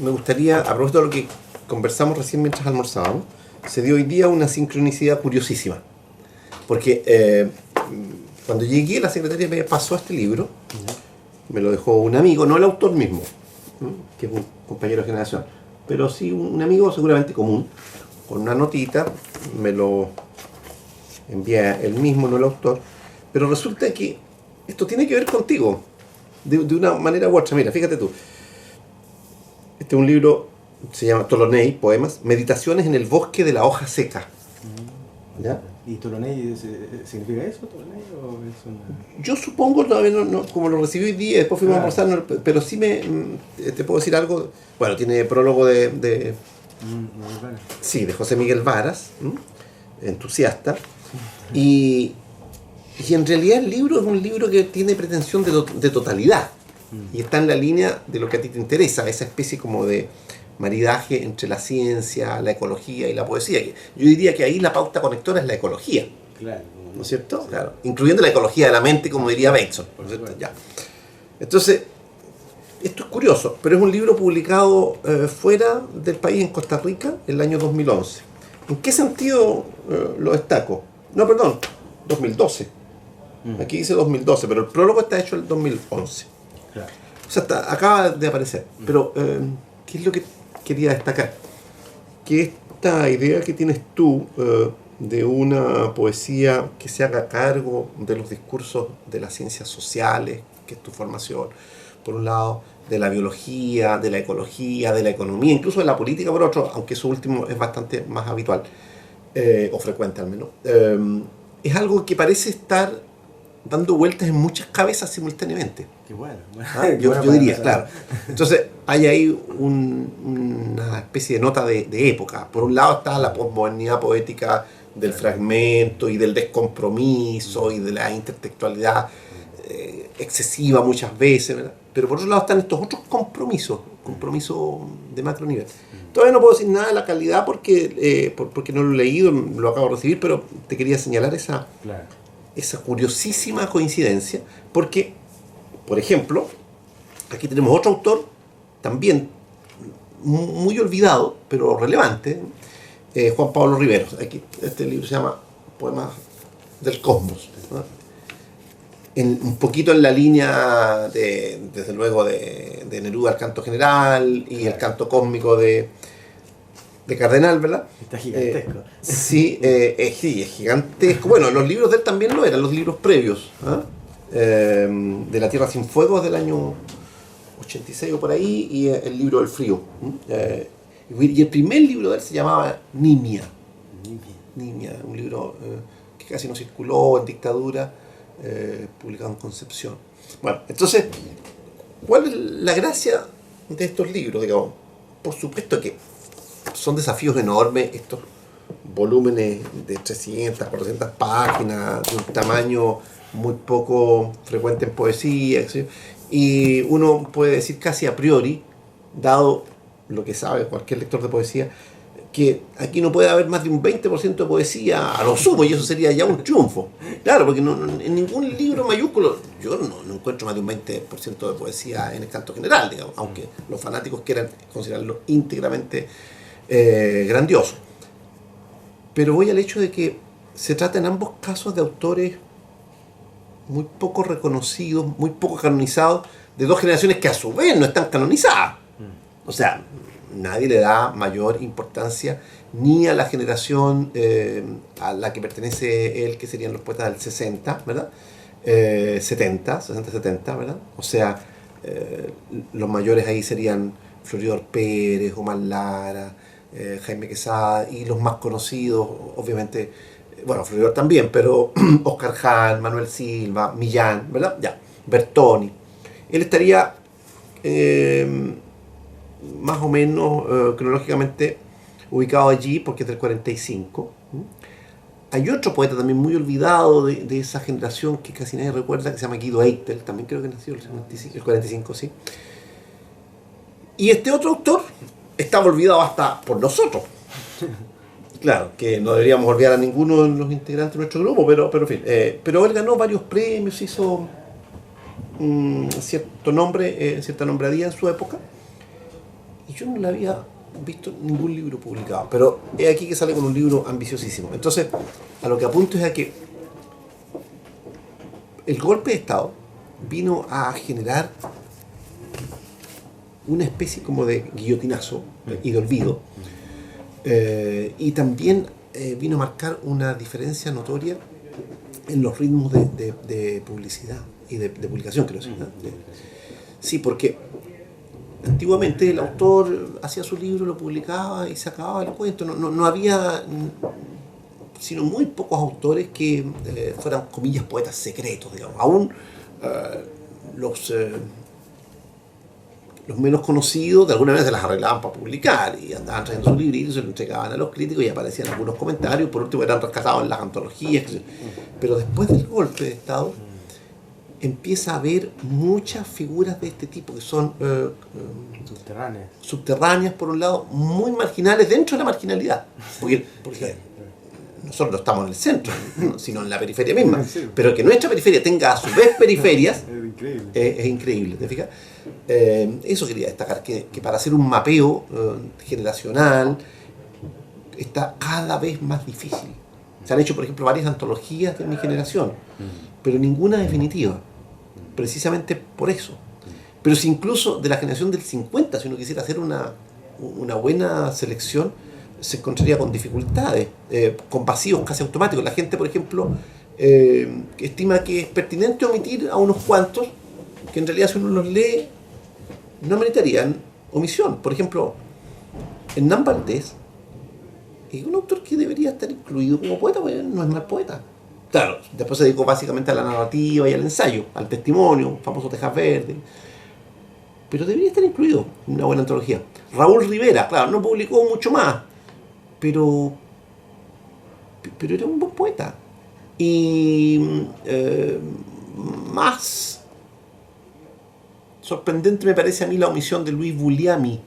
me gustaría, a propósito de lo que conversamos recién mientras almorzábamos, se dio hoy día una sincronicidad curiosísima. Porque cuando llegué, la secretaria me pasó este libro, me lo dejó un amigo, no el autor mismo, que es un compañero de generación, pero sí un amigo seguramente común, con una notita, me lo envía él mismo, no el autor, pero resulta que esto tiene que ver contigo, de una manera u otra. Mira, fíjate tú, este es un libro, se llama Tolonei, poemas, Meditaciones en el bosque de la hoja seca. ¿Ya? ¿Y Tolonei significa eso? ¿Tolonei o es una...? Yo supongo, todavía no, como lo recibí hoy día, después fuimos a almorzar, pero sí te puedo decir algo. Bueno, tiene prólogo sí, de José Miguel Varas, entusiasta, y en realidad el libro es un libro que tiene pretensión de totalidad, y está en la línea de lo que a ti te interesa, esa especie como de maridaje entre la ciencia, la ecología y la poesía. Yo diría que ahí la pauta conectora es la ecología. Claro. ¿No es cierto? Sí. Claro. Incluyendo la ecología de la mente, como diría Bateson. ¿No es cierto? Ya. Entonces, esto es curioso, pero es un libro publicado fuera del país, en Costa Rica, en el año 2011. ¿En qué sentido lo destaco? No, perdón, 2012. Aquí dice 2012, pero el prólogo está hecho en el 2011. Claro. O sea, acaba de aparecer. Pero, ¿qué es lo que quería destacar? Que esta idea que tienes tú de una poesía que se haga cargo de los discursos de las ciencias sociales, que es tu formación, por un lado, de la biología, de la ecología, de la economía, incluso de la política por otro, aunque eso último es bastante más habitual, o frecuente al menos, es algo que parece estar dando vueltas en muchas cabezas simultáneamente. Qué bueno. Yo diría, claro. Entonces, hay ahí una especie de nota de época. Por un lado está la posmodernidad poética del fragmento y del descompromiso y de la intertextualidad excesiva muchas veces, ¿verdad? Pero por otro lado están estos otros compromisos de macro nivel. Todavía no puedo decir nada de la calidad porque no lo he leído, lo acabo de recibir, pero te quería señalar esa curiosísima coincidencia, porque, por ejemplo, aquí tenemos otro autor, también muy olvidado, pero relevante, Juan Pablo Riveros. Aquí, este libro se llama Poemas del Cosmos, ¿no? Un poquito en la línea, desde luego, de Neruda, el canto general, y el canto cósmico de Cardenal, ¿verdad? Está gigantesco. Sí, es gigantesco. Bueno, los libros de él también lo eran, los libros previos, de La Tierra sin Fuego, del año 86 o por ahí, y el libro del frío. Y el primer libro de él se llamaba Nimia, un libro que casi no circuló en dictadura, publicado en Concepción. Bueno, entonces, ¿cuál es la gracia de estos libros? Digamos, por supuesto que son desafíos enormes, estos volúmenes de 300, 400 páginas, de un tamaño muy poco frecuente en poesía, ¿sí? Y uno puede decir casi a priori, dado lo que sabe cualquier lector de poesía, que aquí no puede haber más de un 20% de poesía a lo sumo, y eso sería ya un triunfo. Claro, porque en ningún libro mayúsculo yo no encuentro más de un 20% de poesía en el canto general, digamos, aunque los fanáticos quieran considerarlo íntegramente grandioso. Pero voy al hecho de que se trata en ambos casos de autores muy poco reconocidos, muy poco canonizados, de dos generaciones que a su vez no están canonizadas. O sea, nadie le da mayor importancia ni a la generación a la que pertenece él, que serían los poetas del 60, ¿verdad? 60-70, ¿verdad? O sea, los mayores ahí serían Floridor Pérez, Omar Lara, Jaime Quesada, y los más conocidos, obviamente, bueno, Floridor también, pero Oscar Hahn, Manuel Silva, Millán, ¿verdad? Ya, Bertoni. Él estaría más o menos cronológicamente ubicado allí, porque es del 45. Hay otro poeta también muy olvidado de esa generación que casi nadie recuerda, que se llama Guido Eitel, también creo que nació el 45, sí. Y este otro autor estaba olvidado hasta por nosotros. Claro, que no deberíamos olvidar a ninguno de los integrantes de nuestro grupo, pero en fin. Pero él ganó varios premios, hizo cierta nombradía en su época. y yo no le había visto ningún libro publicado, pero es aquí que sale con un libro ambiciosísimo. Entonces, a lo que apunto es a que el golpe de Estado vino a generar una especie como de guillotinazo y de olvido, y también vino a marcar una diferencia notoria en los ritmos de publicidad y de publicación, creo. Sí, porque antiguamente el autor hacía su libro, lo publicaba y se acababa el cuento. No había sino muy pocos autores que fueran, comillas, poetas secretos, digamos. Aún los menos conocidos de alguna vez se las arreglaban para publicar y andaban trayendo sus libritos, se lo entregaban a los críticos y aparecían algunos comentarios, por último eran rescatados en las antologías. Pero después del golpe de Estado empieza a haber muchas figuras de este tipo que son subterráneas por un lado, muy marginales dentro de la marginalidad, porque nosotros no estamos en el centro, sino en la periferia misma, pero que nuestra periferia tenga a su vez periferias es increíble, ¿te fijas? Eso quería destacar, que para hacer un mapeo generacional está cada vez más difícil. Se han hecho, por ejemplo, varias antologías de mi generación, pero ninguna definitiva, precisamente por eso. Pero si incluso de la generación del 50, si uno quisiera hacer una buena selección, se encontraría con dificultades, con vacíos casi automáticos. La gente, por ejemplo, estima que es pertinente omitir a unos cuantos, que en realidad si uno los lee, no meritarían omisión. Por ejemplo, Hernán Valdés es un autor que debería estar incluido como poeta, porque no es mal poeta. Claro, después se dedicó básicamente a la narrativa y al ensayo, al testimonio, famoso Tejas Verdes, pero debería estar incluido en una buena antología. Raúl Rivera, claro, no publicó mucho más, pero era un buen poeta. Y más sorprendente me parece a mí la omisión de Luis Vulliamy,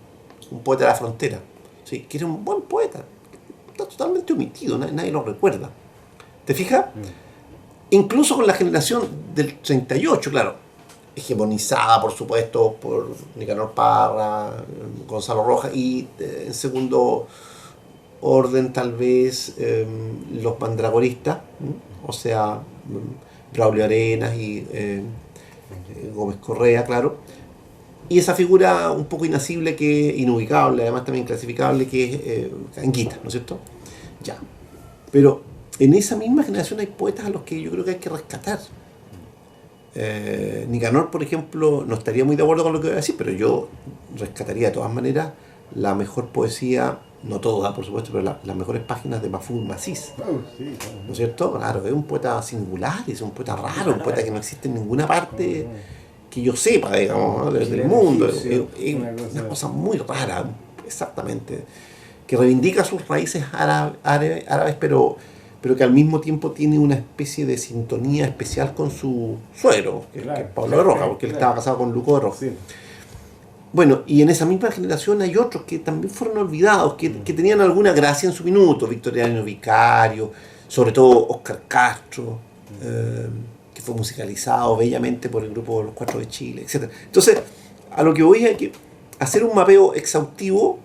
un poeta de la frontera, sí, que era un buen poeta, está totalmente omitido, nadie lo recuerda. ¿Te fijas? Incluso con la generación del 38, claro, hegemonizada por supuesto por Nicanor Parra, Gonzalo Rojas, y en segundo orden tal vez los mandragoristas, o sea, Braulio Arenas y Gómez Correa, claro, y esa figura un poco inasible, que inubicable, además también clasificable, que es Anguita, ¿no es cierto? Ya, pero en esa misma generación hay poetas a los que yo creo que hay que rescatar. Nicanor, por ejemplo, no estaría muy de acuerdo con lo que voy a decir, pero yo rescataría de todas maneras la mejor poesía, no toda por supuesto, pero las mejores páginas de Mahfoud Massis, ¿no es cierto? Claro, es un poeta singular, es un poeta raro, un poeta que no existe en ninguna parte que yo sepa, digamos, ¿no? del mundo. Es una cosa muy rara, exactamente, que reivindica sus raíces árabes, pero que al mismo tiempo tiene una especie de sintonía especial con su suegro, que es Pablo de Roja, porque él estaba casado con Luco de Roja. Sí. Bueno, y en esa misma generación hay otros que también fueron olvidados, que tenían alguna gracia en su minuto, Victoriano Vicario, sobre todo Óscar Castro, que fue musicalizado bellamente por el grupo Los Cuatro de Chile, etc. Entonces, a lo que voy es que hacer un mapeo exhaustivo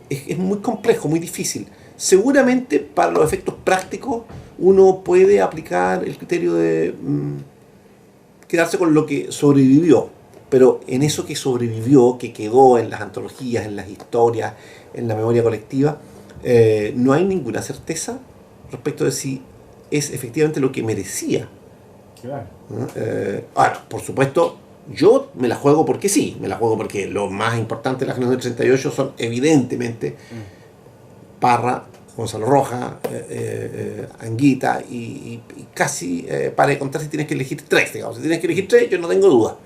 es muy complejo, muy difícil. Seguramente para los efectos prácticos uno puede aplicar el criterio de quedarse con lo que sobrevivió, pero en eso que sobrevivió, que quedó en las antologías, en las historias, en la memoria colectiva, no hay ninguna certeza respecto de si es efectivamente lo que merecía. Claro. Ahora, por supuesto, yo me la juego porque sí, me la juego porque lo más importante de la generación del 38 son evidentemente Parra, Gonzalo Rojas, Anguita, y casi para de contar si tienes que elegir tres, digamos. Si tienes que elegir tres, yo no tengo duda.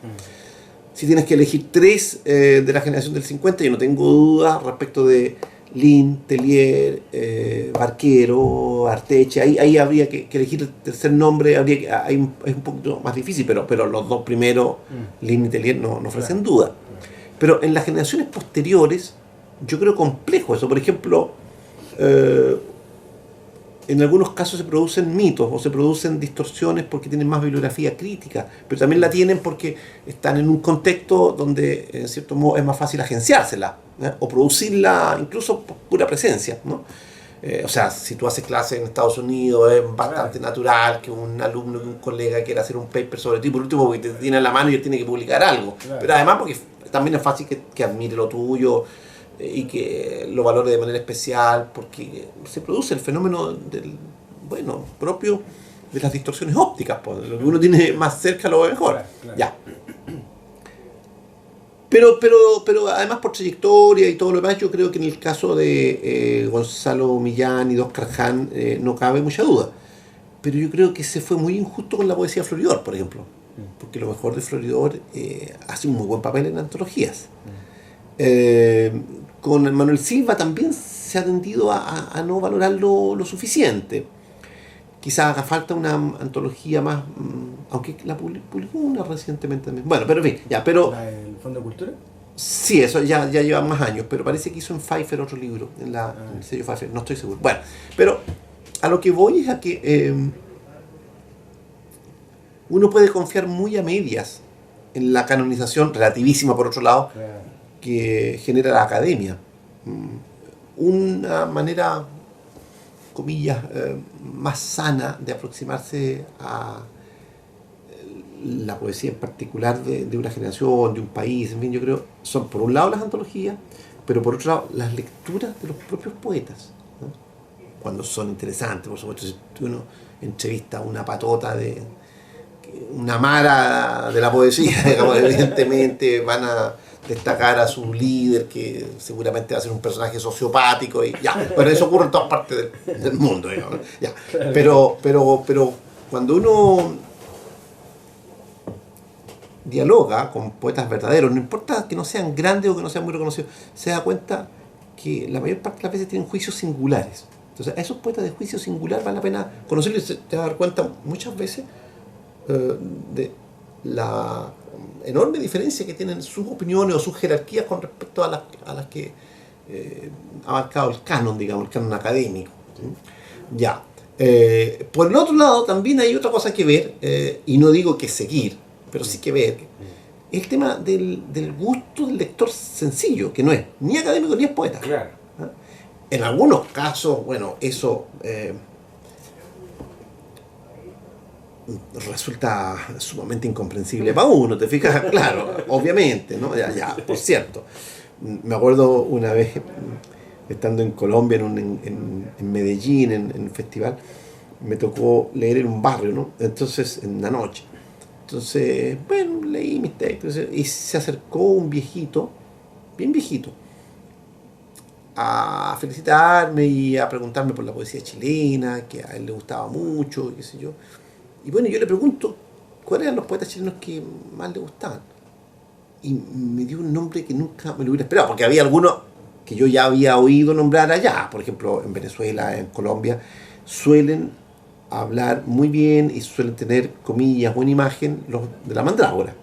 Si tienes que elegir tres de la generación del 50, yo no tengo duda respecto de Lin, Tellier, Barquero, Arteche. Ahí habría que elegir el tercer nombre, es un poquito más difícil, pero los dos primeros, Lin y Tellier, no ofrecen duda. Pero en las generaciones posteriores, yo creo complejo eso. Por ejemplo, en algunos casos se producen mitos o se producen distorsiones porque tienen más bibliografía crítica, pero también la tienen porque están en un contexto donde, en cierto modo, es más fácil agenciársela, ¿eh? O producirla incluso por pura presencia, ¿no? O sea, si tú haces clases en Estados Unidos, es bastante natural que un alumno, que un colega quiera hacer un paper sobre ti, por último porque te tiene en la mano y él tiene que publicar algo, pero además porque también es fácil que admire lo tuyo, y que lo valore de manera especial, porque se produce el fenómeno propio de las distorsiones ópticas, pues, lo que uno tiene más cerca lo ve mejor. Claro. Ya. Pero además por trayectoria y todo lo demás, yo creo que en el caso de Gonzalo Millán y de Óscar Jahn no cabe mucha duda. Pero yo creo que se fue muy injusto con la poesía de Floridor, por ejemplo, porque lo mejor de Floridor hace un muy buen papel en antologías. Con Manuel Silva también se ha tendido a no valorarlo lo suficiente. Quizás haga falta una antología más, aunque la publicó una recientemente también. Bueno, pero en fin, ya, pero... ¿El Fondo de Cultura? Sí, eso ya lleva más años, pero parece que hizo en Pfeiffer otro libro, en el sello Pfeiffer, no estoy seguro. Bueno, pero a lo que voy es a que uno puede confiar muy a medias en la canonización, relativísima por otro lado, que genera la academia. Una manera, comillas, más sana de aproximarse a la poesía en particular de una generación, de un país, en fin, yo creo, son por un lado las antologías, pero por otro lado las lecturas de los propios poetas, ¿no? Cuando son interesantes, por supuesto, si uno entrevista a una patota de una mara de la poesía, digamos, evidentemente van a destacar a su líder, que seguramente va a ser un personaje sociopático, y ya, pero eso ocurre en todas partes del mundo, digamos, ya. Pero cuando uno dialoga con poetas verdaderos, no importa que no sean grandes o que no sean muy reconocidos, se da cuenta que la mayor parte de las veces tienen juicios singulares. Entonces, a esos poetas de juicio singular vale la pena conocerlos, y te vas a dar cuenta muchas veces de la enorme diferencia que tienen sus opiniones o sus jerarquías con respecto a las que ha marcado el canon, digamos, el canon académico, ¿sí? Ya. Por el otro lado, también hay otra cosa que ver, y no digo que seguir, pero sí que ver, el tema del gusto del lector sencillo, que no es ni académico ni es poeta. Claro. ¿Ah? En algunos casos, bueno, eso resulta sumamente incomprensible para uno, ¿te fijas? Claro, obviamente, ¿no? Ya, por cierto. Me acuerdo una vez, estando en Colombia, en Medellín, en un festival, me tocó leer en un barrio, ¿no? Entonces, en la noche. Entonces, bueno, leí mis textos y se acercó un viejito, bien viejito, a felicitarme y a preguntarme por la poesía chilena, que a él le gustaba mucho, qué sé yo. Y bueno, yo le pregunto cuáles eran los poetas chilenos que más le gustaban. Y me dio un nombre que nunca me lo hubiera esperado, porque había algunos que yo ya había oído nombrar allá. Por ejemplo, en Venezuela, en Colombia, suelen hablar muy bien y suelen tener, comillas, buena imagen los de la Mandrágora.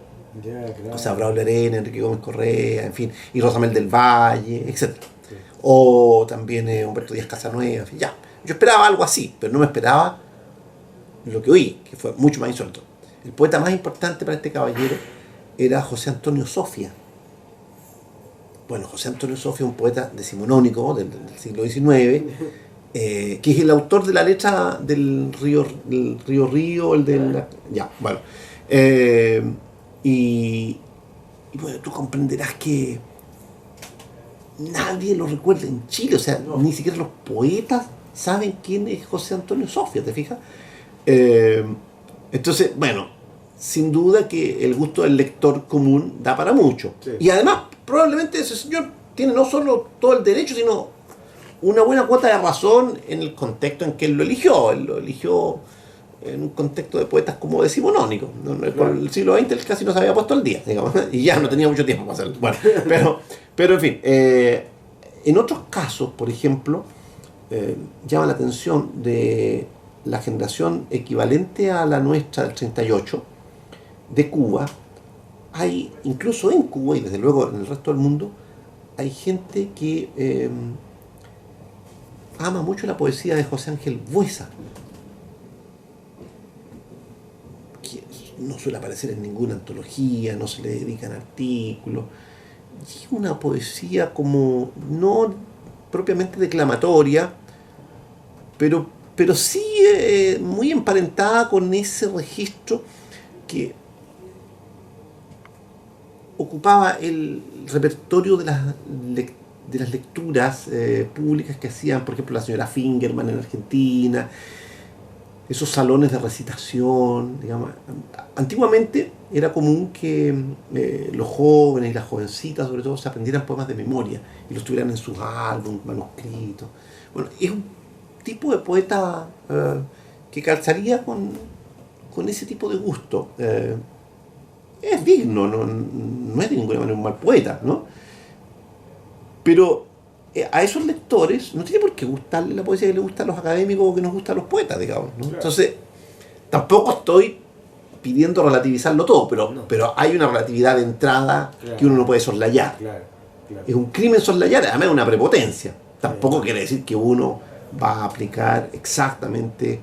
Yeah, claro. O sea, Braulio Arena, Enrique Gómez Correa, en fin, y Rosamel del Valle, etc. Sí. O también Humberto Díaz Casanueva, en fin, ya. Yo esperaba algo así, pero no me esperaba lo que oí, que fue mucho más insólito. El poeta más importante para este caballero era José Antonio Sofia. Bueno, José Antonio Sofia, un poeta decimonónico del siglo XIX, que es el autor de la letra del río Río, el del... Ya, bueno. Y bueno, tú comprenderás que nadie lo recuerda en Chile, o sea, no. Ni siquiera los poetas saben quién es José Antonio Sofia, ¿te fijas? Entonces, bueno, sin duda que el gusto del lector común da para mucho. Sí. Y además, probablemente ese señor tiene no solo todo el derecho, sino una buena cuota de razón en el contexto en que él lo eligió. Él lo eligió en un contexto de poetas como decimonónicos. Por el siglo XX él casi no se había puesto al día, digamos, y ya no tenía mucho tiempo para hacerlo. Bueno, pero en fin, en otros casos, por ejemplo, llama la atención de la generación equivalente a la nuestra del 38 de Cuba. Hay, incluso en Cuba y desde luego en el resto del mundo, hay gente que ama mucho la poesía de José Ángel Buesa, que no suele aparecer en ninguna antología, no se le dedican artículos. Y es una poesía como no propiamente declamatoria, pero sí muy emparentada con ese registro que ocupaba el repertorio de las lecturas públicas que hacían, por ejemplo, la señora Fingerman en Argentina, esos salones de recitación, digamos. Antiguamente era común que los jóvenes y las jovencitas, sobre todo, se aprendieran poemas de memoria y los tuvieran en sus álbumes, manuscritos. Bueno, es un tipo de poeta que calzaría con ese tipo de gusto. Es digno, no es de ninguna manera un mal poeta, ¿no? Pero a esos lectores no tiene por qué gustarle la poesía que le gusta a los académicos o que nos gusta a los poetas, digamos, ¿no? Claro. Entonces, tampoco estoy pidiendo relativizarlo todo, No. pero hay una relatividad de entrada Claro. que uno no puede soslayar. Claro, claro. Es un crimen soslayar, además es una prepotencia. Tampoco quiere decir que uno va a aplicar exactamente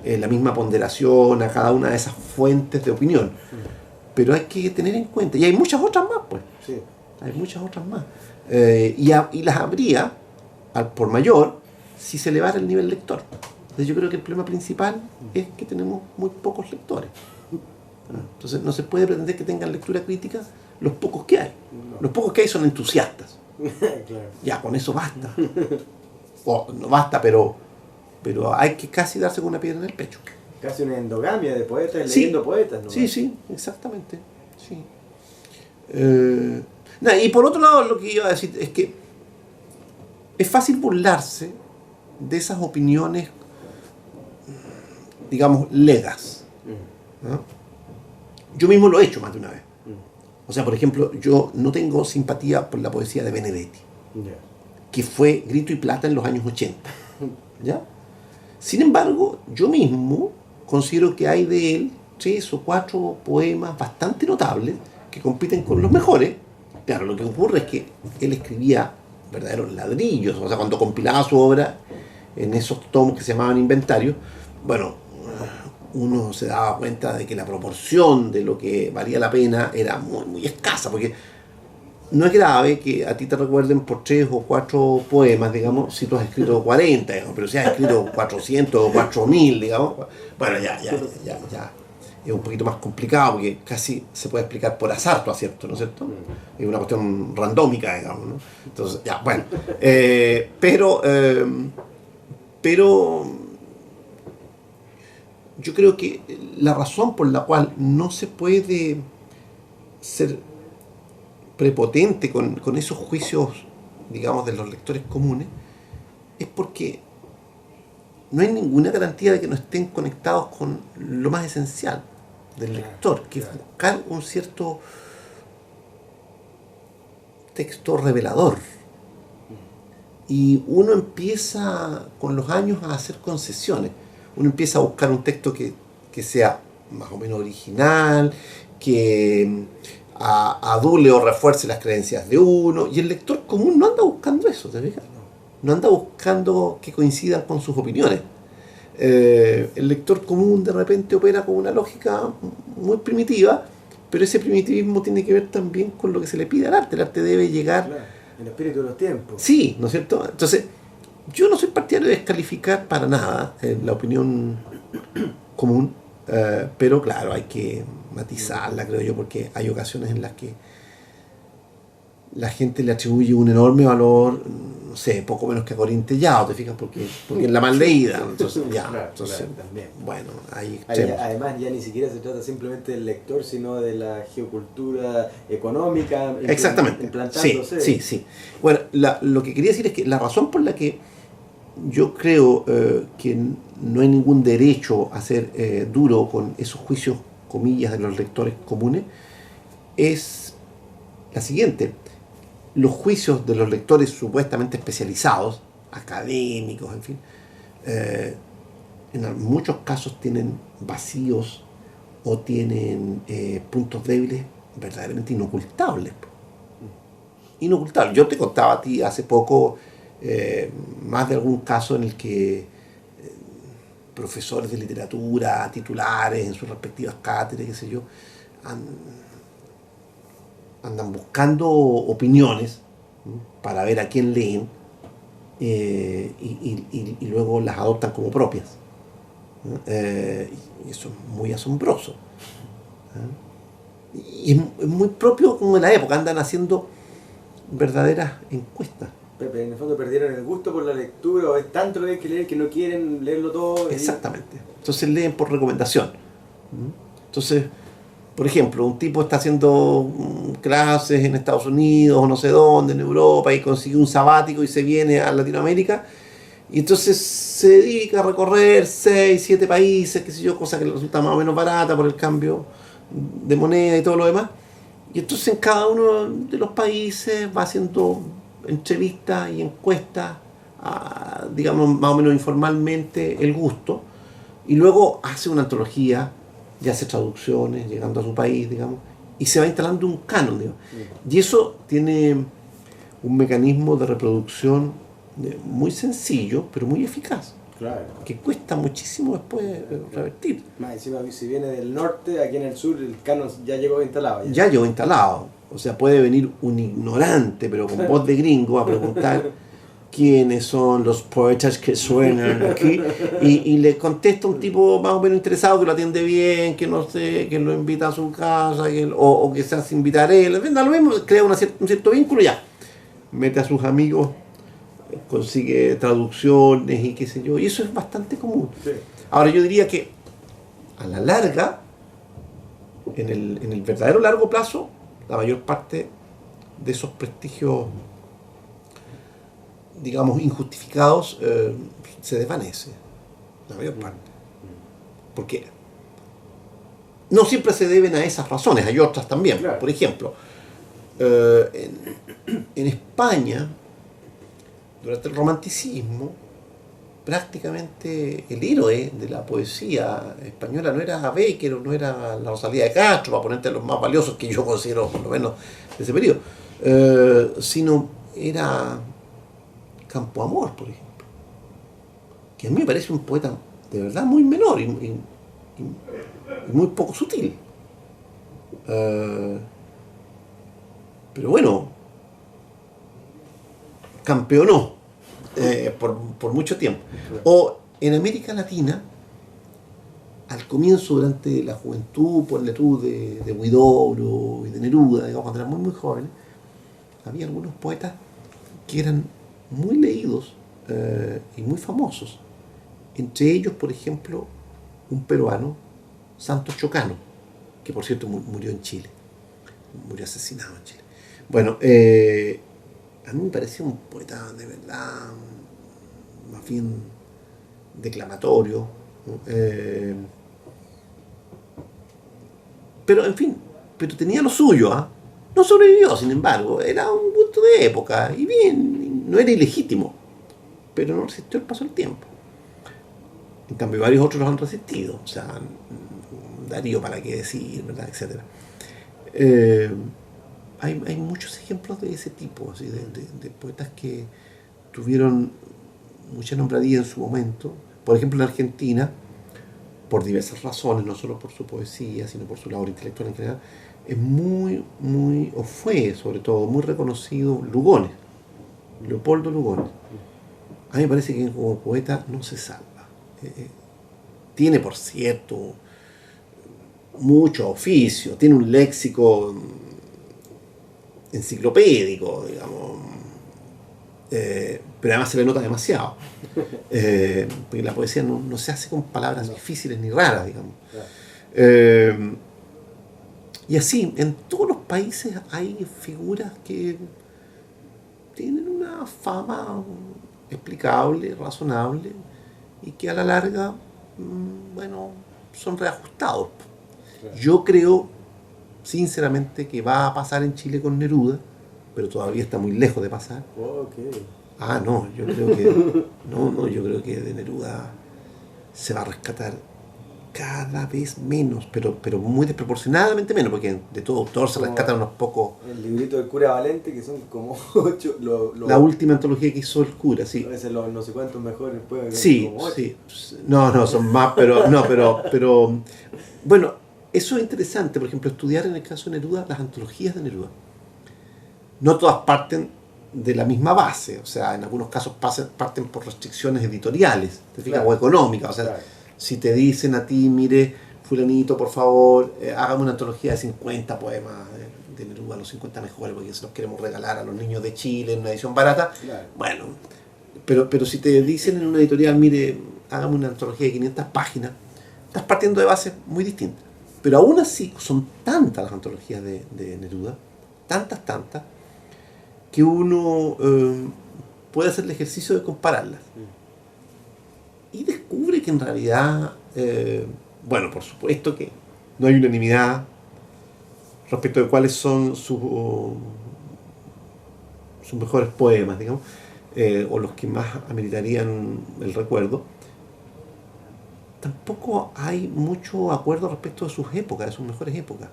la misma ponderación a cada una de esas fuentes de opinión. Pero hay que tener en cuenta, y hay muchas otras más, pues. Sí. Hay muchas otras más. Y las habría, al por mayor, si se elevara el nivel lector. Entonces yo creo que el problema principal es que tenemos muy pocos lectores. Entonces no se puede pretender que tengan lectura crítica los pocos que hay. No. Los pocos que hay son entusiastas. Claro. Ya, con eso basta. O no basta, pero hay que casi darse con una piedra en el pecho. Casi una endogamia de poetas Sí. leyendo poetas, ¿no? Sí, sí, exactamente. Sí. Y por otro lado, lo que iba a decir es que es fácil burlarse de esas opiniones, digamos, legas. ¿No? Yo mismo lo he hecho más de una vez. O sea, por ejemplo, yo no tengo simpatía por la poesía de Benedetti, Ya. que fue grito y plata en los años 80. ¿Ya? Sin embargo, yo mismo considero que hay de él 3 o 4 poemas bastante notables que compiten con los mejores. Claro, lo que ocurre es que él escribía verdaderos ladrillos, o sea, cuando compilaba su obra en esos tomos que se llamaban inventarios, bueno, uno se daba cuenta de que la proporción de lo que valía la pena era muy, muy escasa, porque no es grave que a ti te recuerden por 3 o 4 poemas, digamos, si tú has escrito 40, digamos, pero si has escrito 400 o 4000, digamos, bueno, ya es un poquito más complicado, porque casi se puede explicar por azar tu acierto, ¿no es cierto? Es una cuestión randómica, digamos, ¿no? Entonces, ya, bueno. Pero yo creo que la razón por la cual no se puede ser prepotente con esos juicios, digamos, de los lectores comunes, es porque no hay ninguna garantía de que no estén conectados con lo más esencial del lector, que es buscar un cierto texto revelador. Y uno empieza con los años a hacer concesiones. Uno empieza a buscar un texto que sea más o menos original, que adule o refuerce las creencias de uno, y el lector común no anda buscando eso, ¿te fijas? No anda buscando que coincidan con sus opiniones. El lector común de repente opera con una lógica muy primitiva, pero ese primitivismo tiene que ver también con lo que se le pide al arte. El arte debe llegar... Claro, el espíritu de los tiempos. Sí, ¿no es cierto? Entonces, yo no soy partidario de descalificar para nada la opinión común, pero claro, hay que matizarla, creo yo, porque hay ocasiones en las que la gente le atribuye un enorme valor, no sé, poco menos que a Corín Tellado, ¿te fijas? Porque es la mal leída. Entonces, ya, Claro, entonces, claro, también. bueno, hay extremos. Además, ya ni siquiera se trata simplemente del lector, sino de la geocultura económica Exactamente. implantándose. Sí. Bueno, lo que quería decir es que la razón por la que yo creo que no hay ningún derecho a ser duro con esos juicios, comillas, de los lectores comunes, es la siguiente. Los juicios de los lectores supuestamente especializados, académicos, en fin, en muchos casos tienen vacíos o tienen puntos débiles verdaderamente inocultables. Inocultables. Yo te contaba a ti hace poco más de algún caso en el que profesores de literatura, titulares en sus respectivas cátedras, qué sé yo, andan buscando opiniones, ¿no?, para ver a quién leen, y luego las adoptan como propias, ¿no? Y eso es muy asombroso, ¿no? Y es muy propio como de la época, andan haciendo verdaderas encuestas. Pepe, en el fondo perdieron el gusto por la lectura, o es tanto lo que hay que leer que no quieren leerlo todo. Exactamente. Entonces leen por recomendación. Entonces, por ejemplo, un tipo está haciendo clases en Estados Unidos o no sé dónde, en Europa, y consigue un sabático y se viene a Latinoamérica, y entonces se dedica a recorrer 6, 7 países, qué sé yo, cosa que le resulta más o menos barata por el cambio de moneda y todo lo demás. Y entonces en cada uno de los países va haciendo entrevistas y encuestas, digamos, más o menos informalmente, el gusto, y luego hace una antología y hace traducciones, llegando a su país, digamos, y se va instalando un canon, digamos. Y eso tiene un mecanismo de reproducción muy sencillo, pero muy eficaz. Claro. Que cuesta muchísimo después revertir. Más encima, si viene del norte, aquí en el sur el canon ya llegó instalado. Ya llegó instalado. O sea, puede venir un ignorante, pero con voz de gringo, a preguntar quiénes son los poetas que suenan aquí, y le contesta un tipo más o menos interesado, que lo atiende bien, que no sé, que lo invita a su casa, o que se hace invitar a él, da lo mismo, crea un cierto vínculo, ya mete a sus amigos, consigue traducciones y qué sé yo, y eso es bastante común. Sí. Ahora, yo diría que a la larga, en el verdadero largo plazo, la mayor parte de esos prestigios, digamos, injustificados, se desvanece, la mayor parte. Porque no siempre se deben a esas razones, hay otras también. Claro. Por ejemplo, en España, durante el romanticismo, prácticamente el héroe de la poesía española no era Bécquer, no era la Rosalía de Castro, para ponerte los más valiosos que yo considero, por lo menos, de ese periodo, sino era Campoamor, por ejemplo, que a mí me parece un poeta de verdad muy menor y muy poco sutil. Pero bueno, campeonó por mucho tiempo. O en América Latina, al comienzo, durante la juventud, ponle tú, de Huidobro y de Neruda, digamos, cuando eran muy jóvenes, había algunos poetas que eran muy leídos y muy famosos. Entre ellos, por ejemplo, un peruano, Santos Chocano, que por cierto murió en Chile, murió asesinado en Chile. Bueno, a mí me parecía un poeta de verdad, más bien declamatorio, ¿no? Pero en fin, pero tenía lo suyo, ¿eh? No sobrevivió, sin embargo, era un gusto de época, y bien, no era ilegítimo, pero no resistió el paso del tiempo. En cambio, varios otros los han resistido, o sea, Darío, para qué decir, ¿verdad?, etcétera. Hay muchos ejemplos de ese tipo, así, de poetas que tuvieron mucha nombradía en su momento. Por ejemplo, en Argentina, por diversas razones, no solo por su poesía, sino por su labor intelectual en general, es o fue sobre todo, muy reconocido Lugones, Leopoldo Lugones. A mí me parece que como poeta no se salva. Tiene, por cierto, mucho oficio, tiene un léxico enciclopédico, digamos, pero además se le nota demasiado, porque la poesía no se hace con palabras difíciles ni raras, digamos. Y así, en todos los países hay figuras que tienen una fama explicable, razonable, y que a la larga, bueno, son reajustados. Yo creo, sinceramente, que va a pasar en Chile con Neruda, pero todavía está muy lejos de pasar. Okay. No, yo creo que yo creo que de Neruda se va a rescatar cada vez menos, pero muy desproporcionadamente menos, porque de todo autor se rescatan unos pocos. El librito del cura Valente, que son como 8. La última antología que hizo el cura, sí. A veces los no sé cuántos mejores pueden. Sí, Como 8. sí. No, son más, pero bueno, eso es interesante, por ejemplo, estudiar en el caso de Neruda las antologías de Neruda. No todas parten de la misma base, o sea, en algunos casos parten por restricciones editoriales, ¿te fijas? Claro. O económicas, o sea, Claro. si te dicen a ti, mire, fulanito, por favor, hágame una antología de 50 poemas de Neruda, los 50 mejores, porque se los queremos regalar a los niños de Chile en una edición barata, Claro. bueno, pero si te dicen en una editorial, mire, hágame una antología de 500 páginas, estás partiendo de bases muy distintas. Pero aún así, son tantas las antologías de Neruda, tantas, que uno puede hacer el ejercicio de compararlas. Y descubre que en realidad, bueno, por supuesto que no hay unanimidad respecto de cuáles son sus mejores poemas, digamos, o los que más ameritarían el recuerdo. Tampoco hay mucho acuerdo respecto de sus épocas, de sus mejores épocas.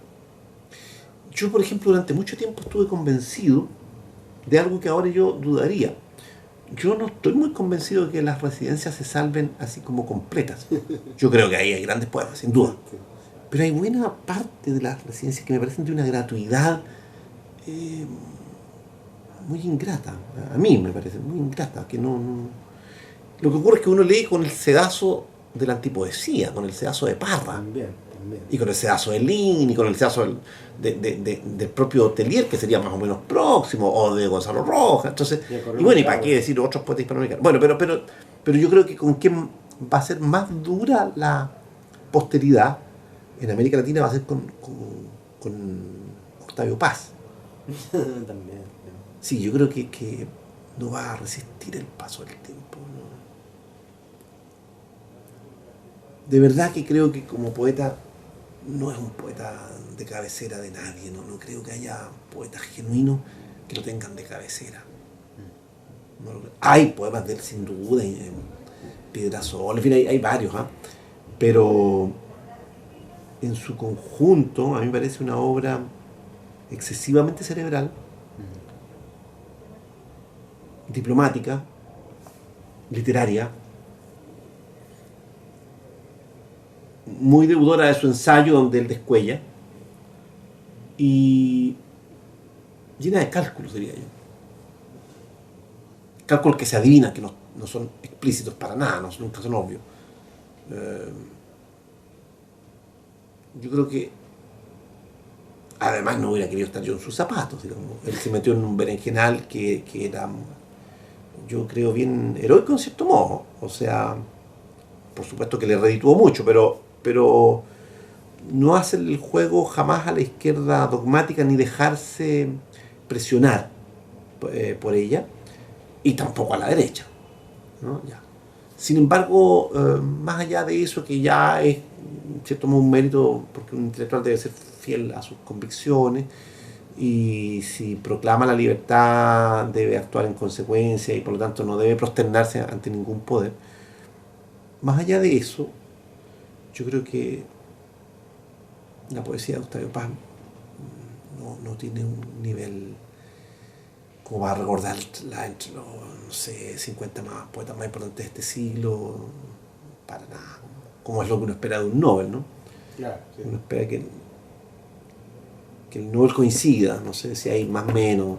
Yo, por ejemplo, durante mucho tiempo estuve convencido de algo que ahora yo dudaría. Yo no estoy muy convencido de que las residencias se salven así como completas. Yo creo que ahí hay grandes poemas, sin duda. Pero hay buena parte de las residencias que me parecen de una gratuidad muy ingrata. A mí me parece muy ingrata. Que no. Lo que ocurre es que uno lee con el sedazo de la antipoesía, con el sedazo de Parra. También. Y con el sedazo de Lin, y con el sedazo del propio Telier, que sería más o menos próximo, o de Gonzalo Rojas. Entonces, y bueno, ¿y para qué decir otros poetas hispanoamericanos? Bueno, pero yo creo que con quién va a ser más dura la posteridad en América Latina va a ser con Octavio Paz. También. Sí, yo creo que no va a resistir el paso del tiempo. ¿No? De verdad que creo que como poeta no es un poeta de cabecera de nadie, no creo que haya poetas genuinos que lo tengan de cabecera. No lo creo. Hay poemas de él sin duda, Piedrasol, en fin, hay varios, pero en su conjunto a mí me parece una obra excesivamente cerebral, diplomática, literaria, muy deudora de su ensayo donde él descuella y llena de cálculos, diría yo. Cálculos que se adivinan, que no son explícitos para nada, nunca son obvios. Yo creo que además no hubiera querido estar yo en sus zapatos, digamos. Él se metió en un berenjenal que era, yo creo, bien heroico en cierto modo. O sea, por supuesto que le redituó mucho, pero no hacer el juego jamás a la izquierda dogmática ni dejarse presionar por ella, y tampoco a la derecha, ¿no? Ya. Sin embargo, más allá de eso, que ya es en cierto modo un mérito, porque un intelectual debe ser fiel a sus convicciones, y si proclama la libertad debe actuar en consecuencia y por lo tanto no debe prosternarse ante ningún poder. Más allá de eso, yo creo que la poesía de Octavio Paz no tiene un nivel como va a recordarla entre los, no sé, 50 poetas más importantes de este siglo, para nada, como es lo que uno espera de un Nobel, ¿no? Claro, sí. Uno espera que el Nobel coincida, no sé si hay más o menos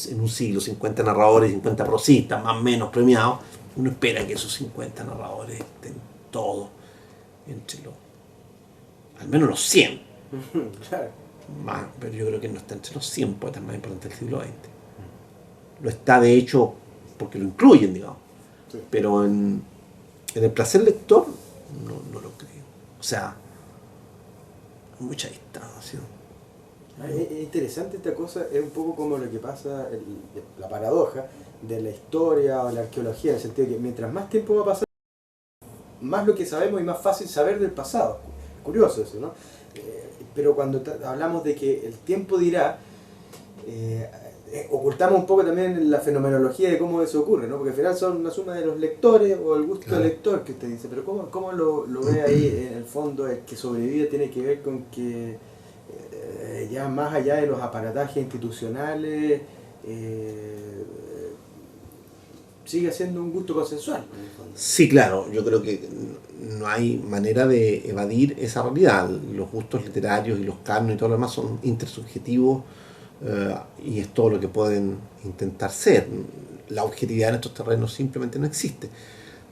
en un siglo 50 narradores y 50 prosistas, más o menos premiados. Uno espera que esos 50 narradores estén todos entre los, al menos los 100. Claro. Más, pero yo creo que no está entre los 100 poetas más importantes del siglo XX. Lo está, de hecho, porque lo incluyen, digamos. Sí. Pero en el placer lector no lo creo. O sea, mucha distancia. Es interesante esta cosa, es un poco como lo que pasa, la paradoja de la historia o la arqueología, en el sentido de que mientras más tiempo va a pasar, más lo que sabemos y más fácil saber del pasado. Curioso eso, ¿no? Pero cuando hablamos de que el tiempo dirá, ocultamos un poco también la fenomenología de cómo eso ocurre, ¿no? Porque al final son una suma de los lectores o el gusto del lector que usted dice, pero ¿cómo lo ve ahí en el fondo? El que sobrevive tiene que ver con que ya más allá de los aparatajes institucionales sigue siendo un gusto consensual, en el fondo. Sí, claro, yo creo que no hay manera de evadir esa realidad. Los gustos literarios y los cánones y todo lo demás son intersubjetivos, y es todo lo que pueden intentar ser. La objetividad en estos terrenos simplemente no existe.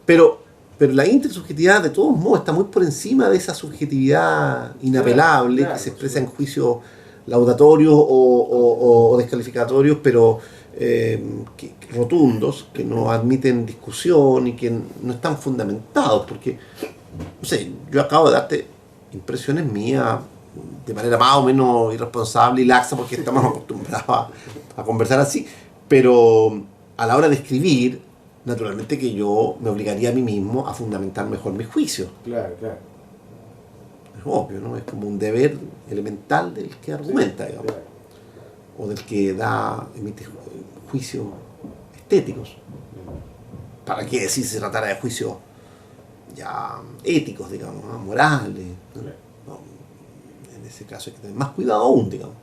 Pero, pero la intersubjetividad, de todos modos, está muy por encima de esa subjetividad inapelable, Claro, que se expresa en juicios laudatorios o descalificatorios, pero rotundos, que no admiten discusión y que no están fundamentados. Porque, no sé, yo acabo de darte impresiones mías de manera más o menos irresponsable y laxa, porque estamos acostumbrados a conversar así, pero a la hora de escribir, naturalmente que yo me obligaría a mí mismo a fundamentar mejor mis juicios. Claro, claro. Es obvio, ¿no? Es como un deber elemental del que argumenta, digamos, Claro. o del que emite juicios estéticos. ¿Para qué decir si se tratara de juicios ya éticos, digamos, ¿no? Morales? ¿no? Claro. No, en ese caso hay que tener más cuidado aún, digamos.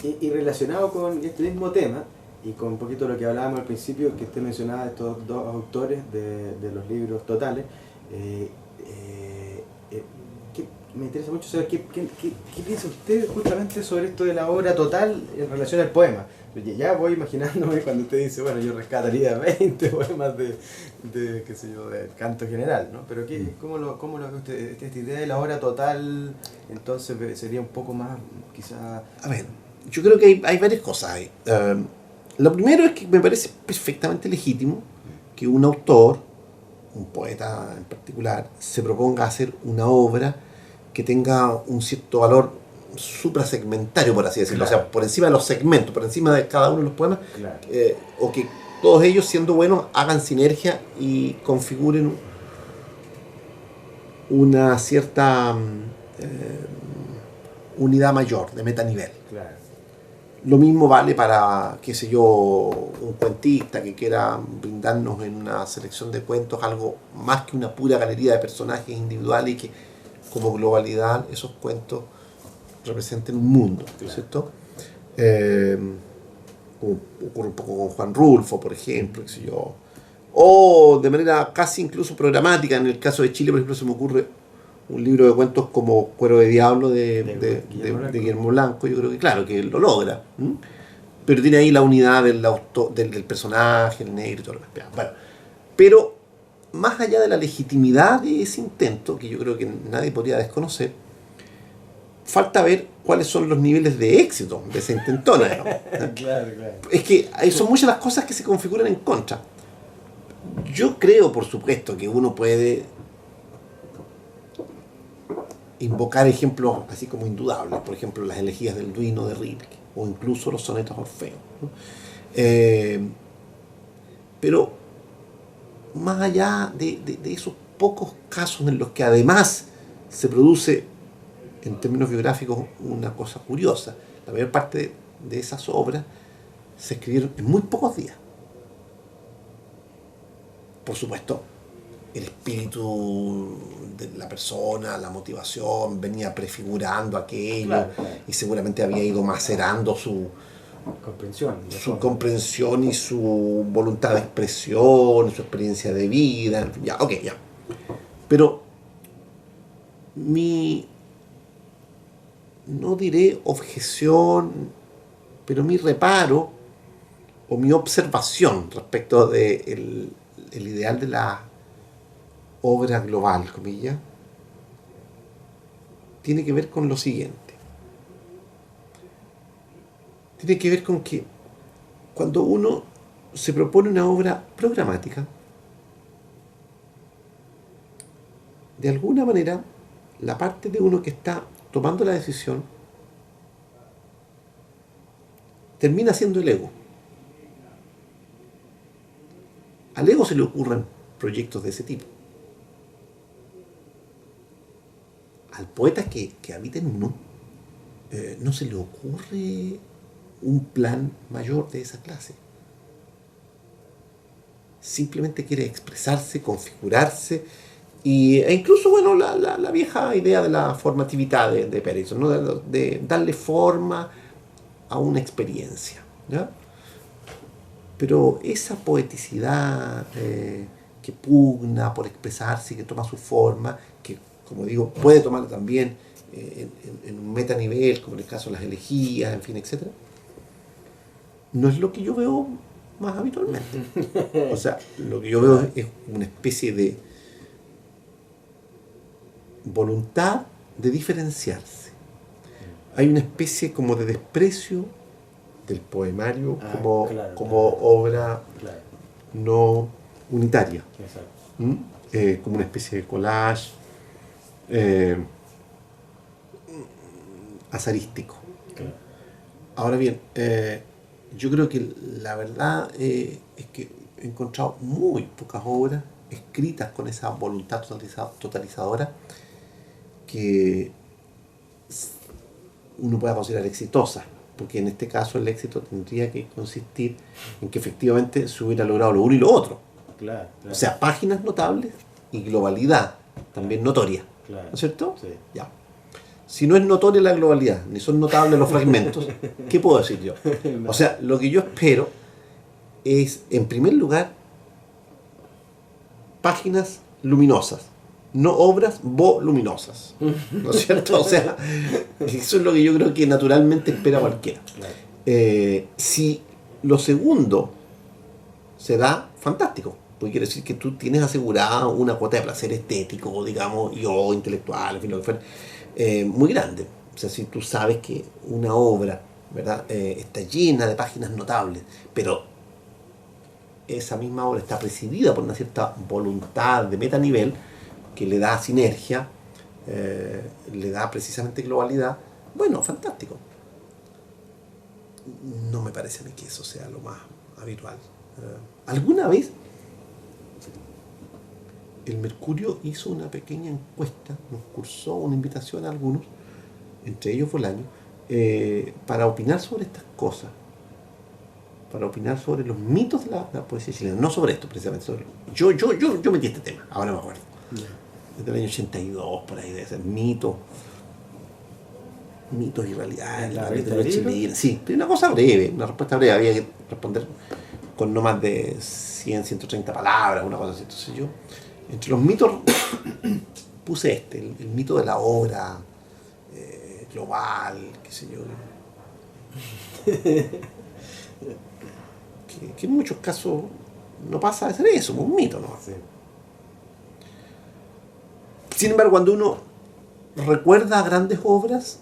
Y relacionado con este mismo tema, y con un poquito lo que hablábamos al principio, que usted mencionaba estos dos autores de los libros totales, que me interesa mucho saber qué piensa usted justamente sobre esto de la obra total en relación al poema. Ya voy imaginándome cuando usted dice, bueno, yo rescataría 20 poemas qué sé yo, del canto general, ¿no? Pero ¿cómo lo ve usted? Esta idea de la obra total, entonces sería un poco más, quizá... A ver, yo creo que hay varias cosas ahí. Lo primero es que me parece perfectamente legítimo que un autor, un poeta en particular, se proponga hacer una obra que tenga un cierto valor suprasegmentario, por así decirlo. Claro. O sea, por encima de los segmentos, por encima de cada uno de los poemas, Claro. o que todos ellos, siendo buenos, hagan sinergia y configuren una cierta unidad mayor de metanivel. Claro. Lo mismo vale para, qué sé yo, un cuentista que quiera brindarnos en una selección de cuentos algo más que una pura galería de personajes individuales y que como globalidad esos cuentos representen un mundo, ¿no es cierto? Como ocurre un poco con Juan Rulfo, por ejemplo, qué sé yo. O de manera casi incluso programática, en el caso de Chile, por ejemplo, se me ocurre un libro de cuentos como Cuero de Diablo de Guillermo Blanco. Yo creo que claro, que lo logra. ¿Mm? Pero tiene ahí la unidad del personaje, el negro y todo lo que bueno, pero más allá de la legitimidad de ese intento, que yo creo que nadie podría desconocer, falta ver cuáles son los niveles de éxito de esa intentona. Claro, claro. Es que son muchas las cosas que se configuran en contra. Yo creo, por supuesto, que uno puede invocar ejemplos así como indudables, por ejemplo las elegías del Duino de Rilke o incluso los sonetos Orfeo, ¿no? Pero más allá de esos pocos casos en los que además se produce en términos biográficos una cosa curiosa, la mayor parte de esas obras se escribieron en muy pocos días. Por supuesto, el espíritu de la persona, la motivación, venía prefigurando aquello, Claro, claro. y seguramente había ido macerando su comprensión y su voluntad de expresión, su experiencia de vida, en fin, ya, ok, ya. Pero no diré objeción, pero mi reparo o mi observación respecto de el ideal de la obra global, comillas, tiene que ver con lo siguiente. Tiene que ver con que cuando uno se propone una obra programática, de alguna manera, la parte de uno que está tomando la decisión termina siendo el ego. Al ego se le ocurren proyectos de ese tipo. Al poeta que habita en uno no se le ocurre un plan mayor de esa clase. Simplemente quiere expresarse, configurarse, e incluso, bueno, la vieja idea de la formatividad de Peterson, ¿no? De darle forma a una experiencia, ¿ya? Pero esa poeticidad que pugna por expresarse y que toma su forma, que, como digo, puede tomar también en un metanivel, como en el caso de las elegías, en fin, etc., no es lo que yo veo más habitualmente. O sea, lo que yo veo es una especie de voluntad de diferenciarse. Hay una especie como de desprecio del poemario como obra no unitaria. Como una especie de collage azarístico. Claro. Ahora bien, yo creo que la verdad es que he encontrado muy pocas obras escritas con esa voluntad totalizadora que uno pueda considerar exitosas, porque en este caso el éxito tendría que consistir en que efectivamente se hubiera logrado lo uno y lo otro. Claro. O sea, páginas notables y globalidad también notoria. Claro. ¿No es cierto? Sí. Ya. Si no es notoria la globalidad, ni son notables los fragmentos, ¿qué puedo decir yo? O sea, lo que yo espero es, en primer lugar, páginas luminosas, no obras voluminosas, ¿no es cierto? O sea, eso es lo que yo creo que naturalmente espera cualquiera. Si lo segundo se da, fantástico, porque quiere decir que tú tienes asegurada una cuota de placer estético, digamos, o intelectual, en fin, lo que fuera, muy grande. O sea, si tú sabes que una obra, ¿verdad?, está llena de páginas notables, pero esa misma obra está presidida por una cierta voluntad de metanivel que le da sinergia, le da precisamente globalidad, bueno, fantástico. No me parece a mí que eso sea lo más habitual. Alguna vez el Mercurio hizo una pequeña encuesta, nos cursó una invitación a algunos, entre ellos Bolaño, para opinar sobre estas cosas, para opinar sobre los mitos de la poesía chilena, no sobre esto precisamente, sobre yo metí este tema, ahora me acuerdo, desde el año 82, por ahí, de ese mitos y realidades, la literatura chilena. Sí, una cosa breve, una respuesta breve, había que responder con no más de 100, 130 palabras, una cosa así. Entonces yo, entre los mitos, puse el mito de la obra global, qué sé yo, que en muchos casos no pasa de ser eso, un mito, ¿no? Sí. Sin embargo, cuando uno recuerda grandes obras,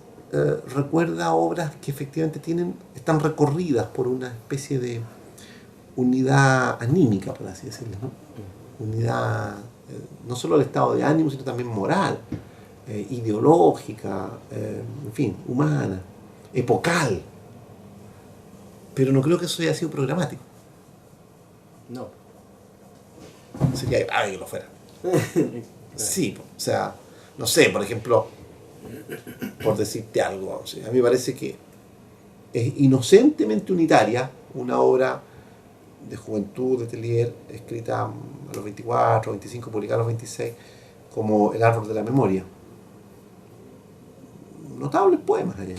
recuerda obras que efectivamente están recorridas por una especie de unidad anímica, por así decirlo, ¿no? Unidad, no solo del estado de ánimo, sino también moral, ideológica, en fin, humana, epocal. Pero no creo que eso haya sido programático. No. Sería grave que lo fuera. Sí, o sea, no sé, por ejemplo, por decirte algo, o sea, a mí me parece que es inocentemente unitaria una obra de juventud de Tellier, escrita a los 24, 25, publicada a los 26, como El árbol de la memoria. Notables poemas allá.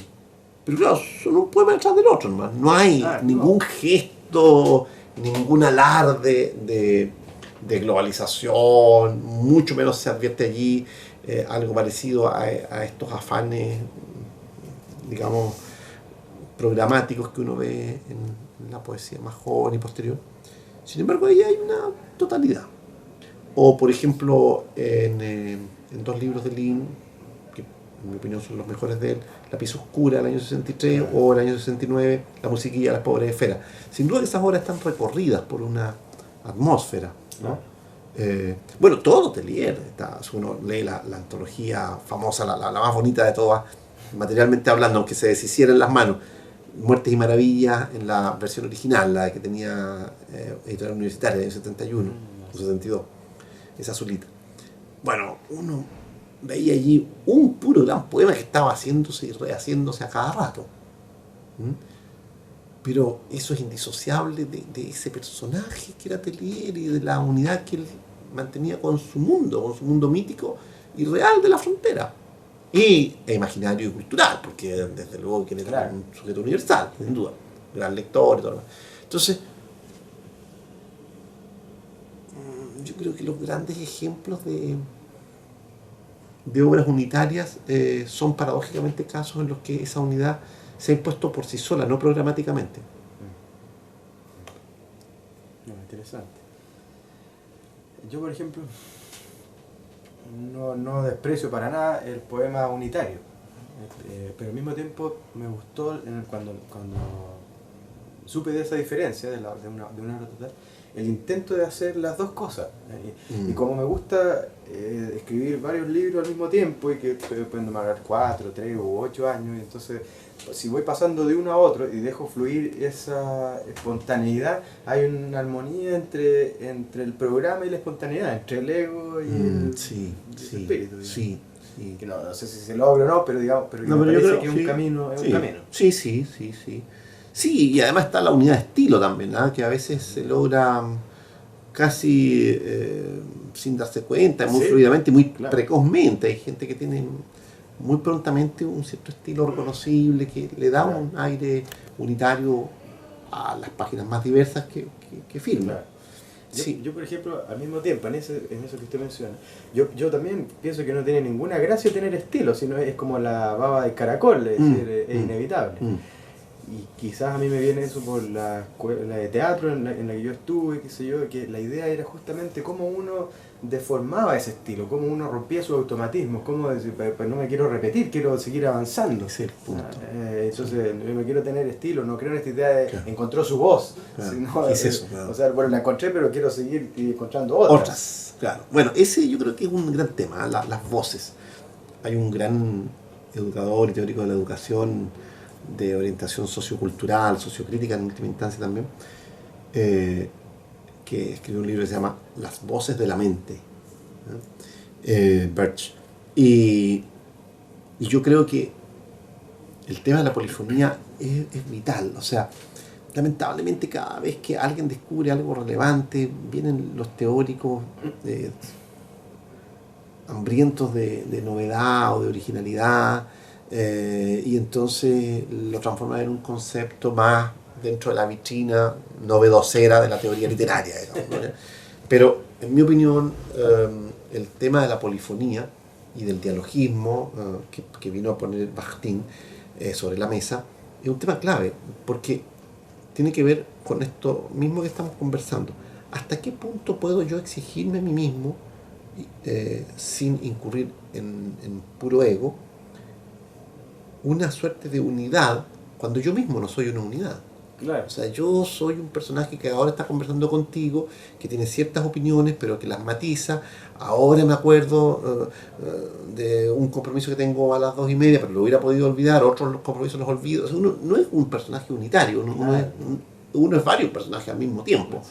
Pero claro, son un poema detrás del otro nomás. No hay ningún gesto, ningún alarde de globalización, mucho menos se advierte allí algo parecido a estos afanes, digamos, programáticos que uno ve en la poesía más joven y posterior. Sin embargo, ahí hay una totalidad. O, por ejemplo, en dos libros de Lin, que en mi opinión son los mejores de él, La pieza oscura del año 63 o el año 69, La musiquilla de las pobres esferas. Sin duda que esas obras están recorridas por una atmósfera, ¿no? Bueno, todo Tellier, si uno lee la antología famosa, la más bonita de todas, materialmente hablando, aunque se deshiciera en las manos, Muertes y Maravillas, en la versión original, la que tenía editorial universitaria en el 71 o 72, esa azulita. Bueno, uno veía allí un puro gran poema que estaba haciéndose y rehaciéndose a cada rato. ¿Mm? Pero eso es indisociable de ese personaje que era Telier y de la unidad que él mantenía con su mundo mítico y real de la frontera. E imaginario y cultural, porque desde luego que era un sujeto universal, sin duda, gran lector y todo lo demás. Entonces, yo creo que los grandes ejemplos de obras unitarias son paradójicamente casos en los que esa unidad se ha impuesto por sí sola, no programáticamente. Interesante. Yo, por ejemplo, no desprecio para nada el poema unitario, pero al mismo tiempo me gustó cuando supe de esa diferencia, de una obra total, el intento de hacer las dos cosas. Y como me gusta escribir varios libros al mismo tiempo y que pueden demorar 4, 3 u 8 años, y entonces si voy pasando de uno a otro y dejo fluir esa espontaneidad, hay una armonía entre el programa y la espontaneidad, entre el ego y el espíritu. Sí. Que no sé si se logra o no, pero digamos, pero me parece que es un camino. Sí, y además está la unidad de estilo también, ¿eh? Que a veces se logra casi sin darse cuenta, muy fluidamente, muy precozmente. Hay gente que tiene muy prontamente un cierto estilo reconocible que le da un aire unitario a las páginas más diversas que firma. Yo, por ejemplo, al mismo tiempo, en eso que usted menciona, yo también pienso que no tiene ninguna gracia tener estilo, sino es como la baba del caracol, es decir, es inevitable. Y quizás a mí me viene eso por la escuela de teatro en la que yo estuve, qué sé yo, que la idea era justamente cómo uno deformaba ese estilo, cómo uno rompía sus automatismos, cómo decir, pues no me quiero repetir, quiero seguir avanzando. Ese es el punto. Entonces, yo no quiero tener estilo, no creo en esta idea de encontró su voz. Sino, es eso, claro. O sea, bueno, la encontré, pero quiero seguir encontrando otras. Claro. Bueno, ese yo creo que es un gran tema, las voces. Hay un gran educador y teórico de la educación de orientación sociocultural, sociocrítica en última instancia también, que escribió un libro que se llama Las voces de la mente, Birch. Y yo creo que el tema de la polifonía es vital. O sea, lamentablemente cada vez que alguien descubre algo relevante, vienen los teóricos hambrientos de novedad o de originalidad, y entonces lo transforman en un concepto más dentro de la vitrina novedosera de la teoría literaria, digamos, ¿no? Pero en mi opinión el tema de la polifonía y del dialogismo que vino a poner Bakhtin sobre la mesa es un tema clave, porque tiene que ver con esto mismo que estamos conversando. ¿Hasta qué punto puedo yo exigirme a mí mismo sin incurrir en puro ego una suerte de unidad cuando yo mismo no soy una unidad? Claro. O sea, yo soy un personaje que ahora está conversando contigo, que tiene ciertas opiniones, pero que las matiza. Ahora me acuerdo de un compromiso que tengo a las 2:30, pero lo hubiera podido olvidar, otros los compromisos los olvido. O sea, uno no es un personaje unitario, uno es varios personajes al mismo tiempo.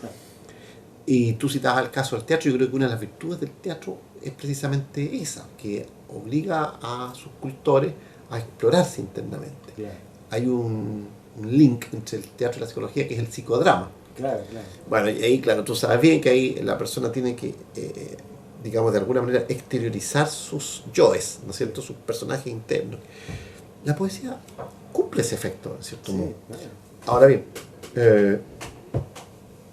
Y tú citabas el caso del teatro. Yo creo que una de las virtudes del teatro es precisamente esa, que obliga a sus cultores a explorarse internamente. Claro. Hay un link entre el teatro y la psicología que es el psicodrama. Claro. Bueno, y ahí, claro, tú sabes bien que ahí la persona tiene que, digamos, de alguna manera exteriorizar sus yoes, ¿no es cierto?, sus personajes internos. La poesía cumple ese efecto, en cierto modo. Claro. Ahora bien,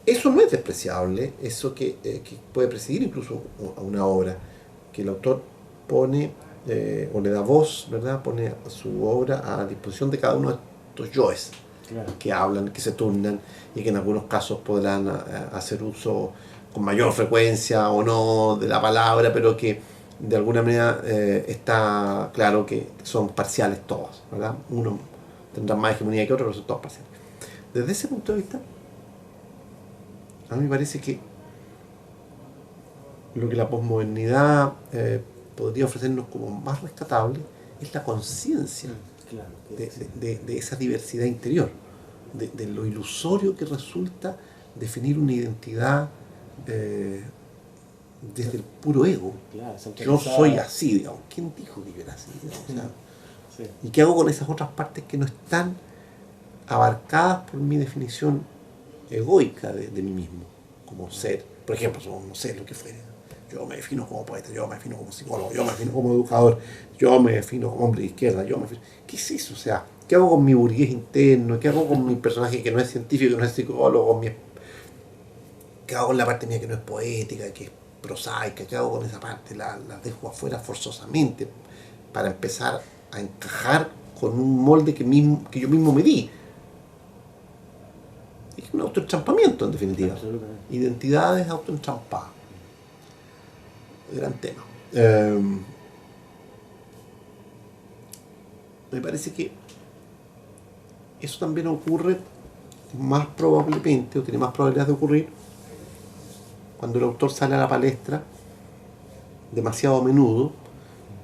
eso no es despreciable, eso que puede presidir incluso a una obra, que el autor pone o le da voz, ¿verdad?, pone su obra a disposición de cada uno de estos yoes, Claro. que hablan, que se turnan y que en algunos casos podrán hacer uso con mayor frecuencia o no de la palabra, pero que de alguna manera está claro que son parciales todos, ¿verdad? Uno tendrá más hegemonía que otro, pero son todos parciales. Desde ese punto de vista, a mí me parece que lo que la posmodernidad podría ofrecernos como más rescatable es la conciencia de esa diversidad interior, de lo ilusorio que resulta definir una identidad desde el puro ego. Claro, Yo soy así, digamos. ¿Quién dijo que yo era así? Digamos? O sea, Sí. ¿y qué hago con esas otras partes que no están abarcadas por mi definición egoica de mí mismo, como ser? Por ejemplo, no sé, lo que fuera. Yo me defino como poeta, yo me defino como psicólogo, yo me defino como educador, yo me defino como hombre de izquierda, ¿qué es eso? O sea, ¿qué hago con mi burgués interno? ¿Qué hago con mi personaje que no es científico, que no es psicólogo? ¿Qué hago con la parte mía que no es poética, que es prosaica? ¿Qué hago con esa parte? La dejo afuera forzosamente para empezar a encajar con un molde que yo mismo me di. Es un autoentrampamiento, en definitiva. Absolutamente. Identidades autoentrampadas. Gran tema. Me parece que eso también ocurre más probablemente, o tiene más probabilidades de ocurrir, cuando el autor sale a la palestra demasiado a menudo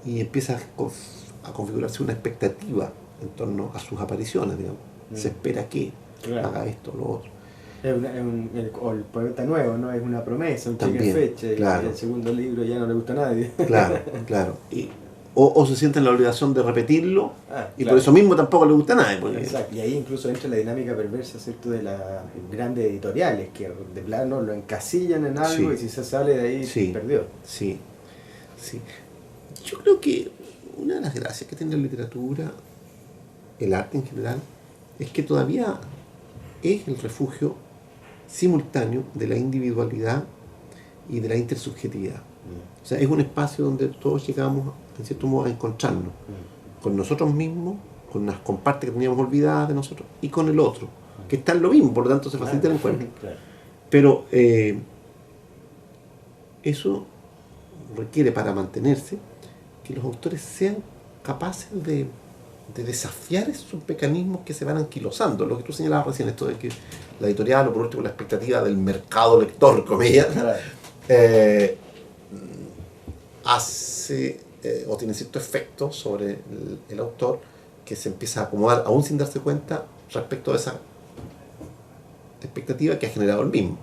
y empieza a configurarse una expectativa en torno a sus apariciones, digamos. Se espera que haga esto o lo otro. O el poeta nuevo, ¿no? Es una promesa, un cheque También, en fecha, claro. y el segundo libro ya no le gusta a nadie. Claro, claro. O se siente en la obligación de repetirlo, y claro. por eso mismo tampoco le gusta a nadie. Porque... Exacto. Y ahí incluso entra la dinámica perversa, ¿cierto?, de las grandes editoriales, que de plano lo encasillan en algo, Sí. y si se sale de ahí, perdió. Sí, sí. Yo creo que una de las gracias que tiene la literatura, el arte en general, es que todavía es el refugio simultáneo de la individualidad y de la intersubjetividad. O sea, es un espacio donde todos llegamos, en cierto modo, a encontrarnos con nosotros mismos, con partes que teníamos olvidadas de nosotros, y con el otro, que está en lo mismo, por lo tanto se facilita el encuentro. Claro. Pero eso requiere, para mantenerse, que los autores sean capaces de desafiar esos mecanismos que se van anquilosando. Lo que tú señalabas recién, esto de que la editorial, o por último la expectativa del mercado lector, comillas, hace o tiene cierto efecto sobre el autor, que se empieza a acomodar, aún sin darse cuenta, respecto a esa expectativa que ha generado el mismo.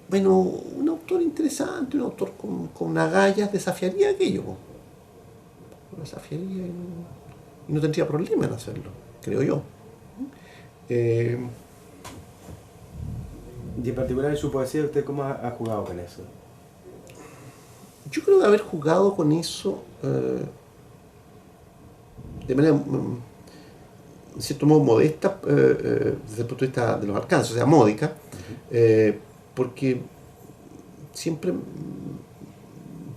Bueno, un autor interesante, un autor con agallas, desafiaría aquello. Lo desafiaría y no tendría problema en hacerlo, creo yo. Y en particular en su poesía, ¿usted cómo ha jugado con eso? Yo creo que haber jugado con eso de manera, en cierto modo, modesta, desde el punto de vista de los alcances, o sea, módica, porque siempre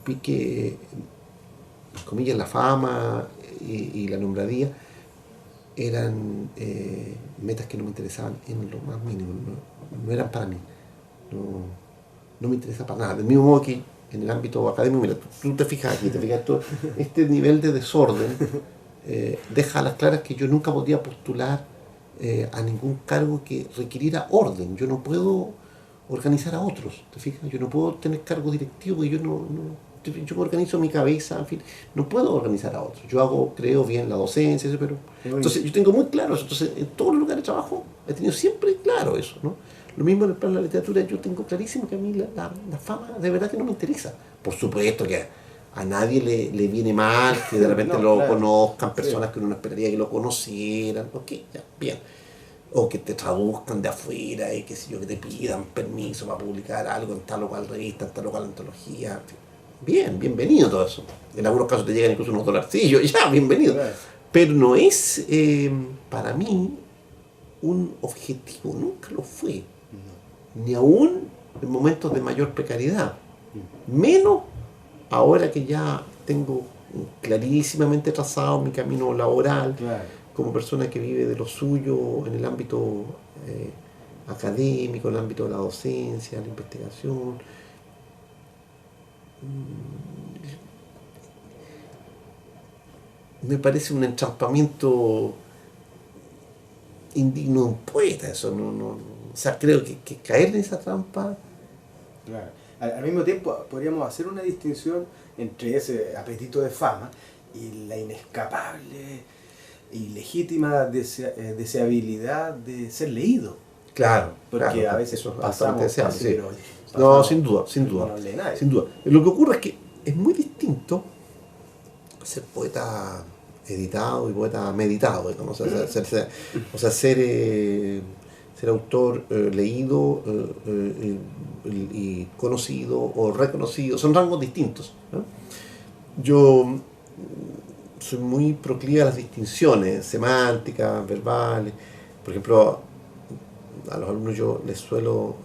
vi que, comillas, la fama y la nombradía eran metas que no me interesaban en lo más mínimo, no eran para mí, no me interesa para nada. Del mismo modo que en el ámbito académico, mira, tú te fijas aquí, este nivel de desorden deja a las claras que yo nunca podría postular a ningún cargo que requiriera orden. Yo no puedo organizar a otros, ¿te fijas? Yo no puedo tener cargo directivo, porque yo organizo mi cabeza, en fin, no puedo organizar a otros. Creo bien la docencia, pero entonces yo tengo muy claro eso. Entonces, en todos los lugares de trabajo he tenido siempre claro eso, ¿no? Lo mismo en el plano de la literatura, yo tengo clarísimo que a mí la fama de verdad que no me interesa. Por supuesto que a nadie le viene mal que de repente conozcan personas que uno no esperaría que lo conocieran, ok, ya, bien. O que te traduzcan de afuera y que te pidan permiso para publicar algo en tal o cual revista, en tal o cual antología, en fin. Bien, bienvenido todo eso. En algunos casos te llegan incluso unos dolarcillos, ya, bienvenido. Pero no es para mí un objetivo, nunca lo fue. Ni aún en momentos de mayor precariedad. Menos ahora que ya tengo clarísimamente trazado mi camino laboral, como persona que vive de lo suyo en el ámbito académico, en el ámbito de la docencia, la investigación. Me parece un entrampamiento indigno de un poeta, eso o sea, creo que caer en esa trampa. Claro. Al mismo tiempo podríamos hacer una distinción entre ese apetito de fama y la inescapable y legítima deseabilidad de ser leído. Claro, Porque claro, a veces eso es pasamos altamente deseable, sí. pero No, pasamos, sin duda, sin no duda. nos lee nadie. Sin duda. Lo que ocurre es que es muy distinto ser poeta editado y poeta meditado, digamos. O sea, ser autor leído y conocido o reconocido. Son rangos distintos, ¿no? Yo soy muy proclive a las distinciones semánticas, verbales. Por ejemplo, a los alumnos yo les suelo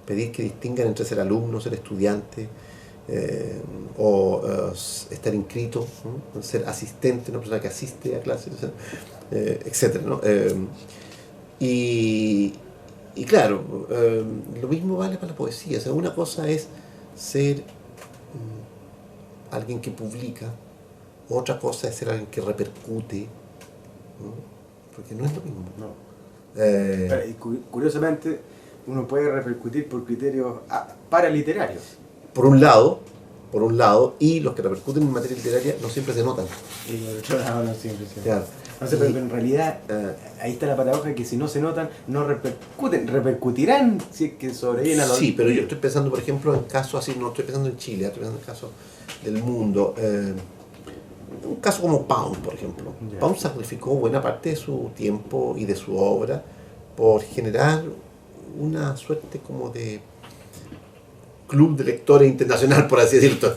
pedir que distingan entre ser alumno, ser estudiante, estar inscrito, ¿no? Ser asistente, una persona que asiste a clases, o sea, etcétera, ¿no? Y, y claro, lo mismo vale para la poesía. O sea, una cosa es ser alguien que publica, otra cosa es ser alguien que repercute, ¿no? Porque no es lo mismo. No. Eh, Y curiosamente, uno puede repercutir por criterios paraliterarios. por un lado, y los que repercuten en materia literaria no siempre se notan. Y no siempre. Claro. No sé, pero en realidad ahí está la paradoja que si no se notan, no repercuten, repercutirán si es que sobreviven a los... Sí, pero yo estoy pensando, por ejemplo, en casos así, no estoy pensando en Chile, estoy pensando en casos del mundo. Un caso como Pound, por ejemplo. Ya. Pound sacrificó buena parte de su tiempo y de su obra por generar una suerte como de club de lectores internacional, por así decirlo.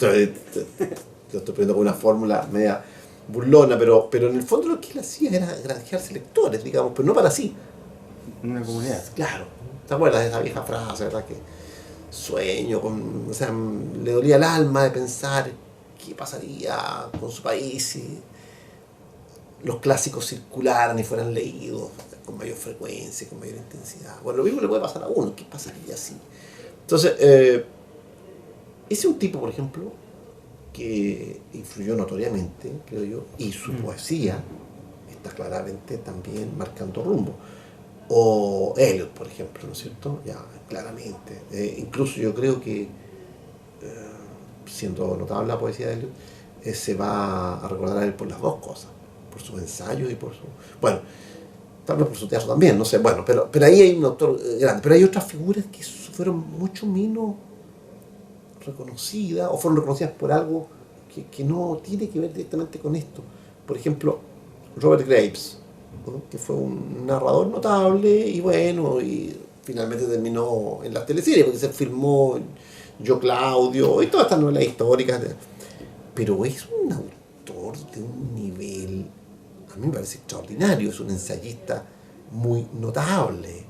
Lo estoy poniendo con una fórmula media burlona, pero en el fondo lo que él hacía era granjearse lectores, digamos, pero no para sí. Una comunidad. Claro. ¿Te acuerdas de esa vieja frase, verdad? Que sueño, o sea, le dolía el alma de pensar qué pasaría con su país si los clásicos circularan y fueran leídos con mayor frecuencia, con mayor intensidad. Bueno, lo mismo le puede pasar a uno, ¿qué pasaría si? Entonces, ese es un tipo, por ejemplo, que influyó notoriamente, creo yo, y su poesía está claramente también marcando rumbo. O Eliot, por ejemplo, ¿no es cierto? Ya, claramente. Incluso yo creo que, siendo notable la poesía de Eliot, se va a recordar a él por las dos cosas, por sus ensayos y por su... Bueno, tal vez por su teatro también, no sé, bueno, pero ahí hay un autor grande. Pero hay otras figuras que fueron mucho menos reconocidas o fueron reconocidas por algo que no tiene que ver directamente con esto. Por ejemplo, Robert Graves, ¿no? Que fue un narrador notable y bueno, y finalmente terminó en las teleseries, porque se filmó Yo Claudio y todas estas novelas históricas. Pero es un autor de un nivel, a mí me parece extraordinario, es un ensayista muy notable,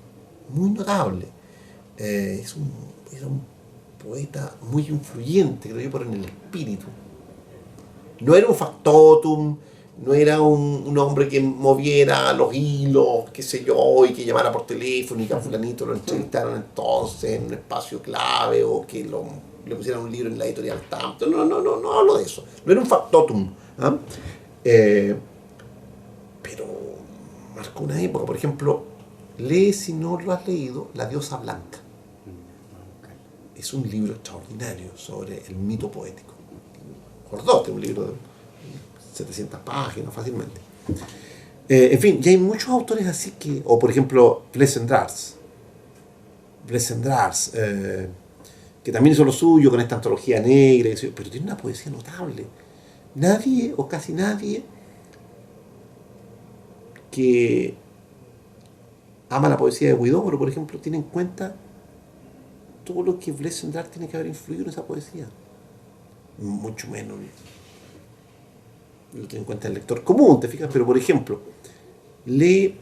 muy notable. Era un poeta muy influyente, creo yo, por en el espíritu. No era un factotum, no era un hombre que moviera los hilos, qué sé yo, y que llamara por teléfono y que a fulanito lo entrevistaron entonces en un espacio clave o que le pusieran un libro en la editorial tanto. No hablo de eso. No era un factotum. ¿Ah? Pero marcó una época. Por ejemplo, lee, si no lo has leído, La diosa blanca. Es un libro extraordinario sobre el mito poético. Gordote, un libro de 700 páginas fácilmente. En fin, y hay muchos autores así que, o por ejemplo, Blessendrars, que también hizo lo suyo con esta antología negra, pero tiene una poesía notable. Nadie o casi nadie que ama la poesía de Huidobro, por ejemplo, tiene en cuenta todo lo que Blessendrars tiene que haber influido en esa poesía. Mucho menos lo tiene en cuenta el lector común, te fijas, pero por ejemplo, lee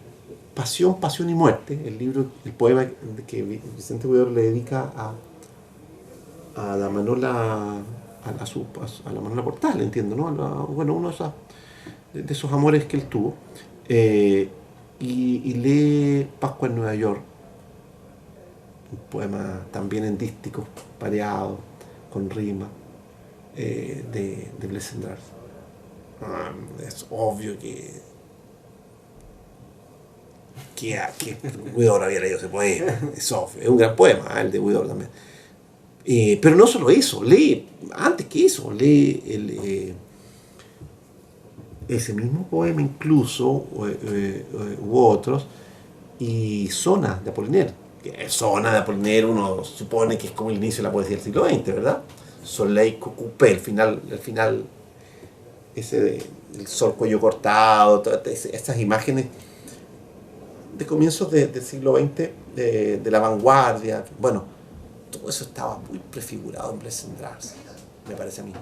Pasión, Pasión y Muerte, el poema que Vicente Huidobro le dedica a la Manola, a la Manola Portal, entiendo, ¿no? Bueno, uno de esos amores que él tuvo, y lee Pascua en Nueva York, un poema también en dísticos, pareado, con rima, de Blessendrars. Es obvio que Huidobro había leído ese poema, es obvio, es un gran poema, el de Huidobro también. Pero no solo eso, lee, antes que eso, lee ese mismo poema incluso, u otros, y Zona de Apollinaire. Que Zona de Apollinaire uno supone que es como el inicio de la poesía del siglo XX, ¿verdad? Soleil Coupé, el final ese del sol cuello cortado, todas esas imágenes de comienzos del siglo XX, de la vanguardia. Bueno, todo eso estaba muy prefigurado en Blessed Drugs, me parece a mí.